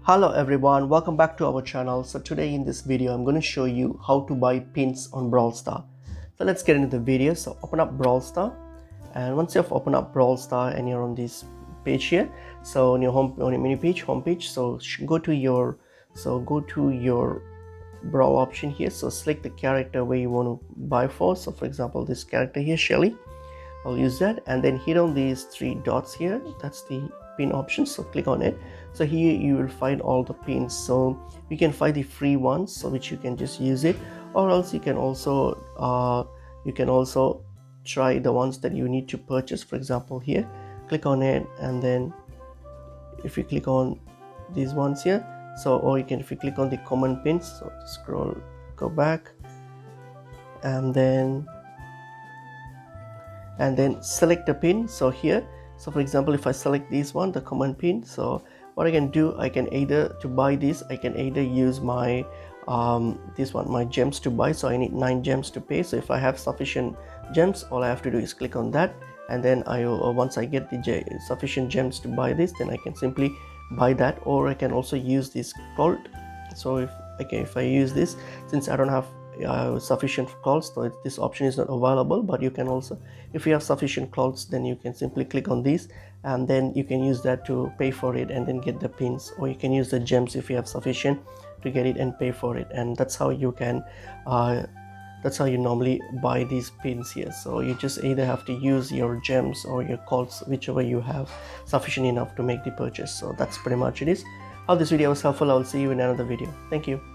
Hello everyone, welcome back to our channel. So today in this video I'm going to show you how to buy pins on Brawl Stars. So let's get into the video. So open up Brawl Stars, and once you've opened up Brawl Stars and you're on this page here, so on your menu page, home page, so go to your Brawl option here. So select the character where you want to buy for. So for example, this character here, Shelly, I'll use that, and then hit on these three dots here. That's the pin option, so click on it. So here you will find all the pins, so you can find the free ones, so which you can just use it, or else you can also try the ones that you need to purchase. For example, here click on it, and then if you click on these ones here, so or you can, if you click on the common pins, so scroll, go back, and then select a pin. So here, so for example, if I select this one, the common pin, so what I can do, I can either, to buy this, I can either use my this one, my gems to buy. So I need 9 gems to pay. So if I have sufficient gems, all I have to do is click on that, and then once I get the sufficient gems to buy this, then I can simply buy that. Or I can also use this cult. So if I use this, since I don't have sufficient clouds, so this option is not available, but you can also, if you have sufficient clouds, then you can simply click on this, and then you can use that to pay for it and then get the pins. Or you can use the gems if you have sufficient to get it and pay for it. And that's how you can that's how you normally buy these pins here. So you just either have to use your gems or your clouds, whichever you have sufficient enough to make the purchase. So that's pretty much it is. How this video was helpful. I will see you in another video. Thank you.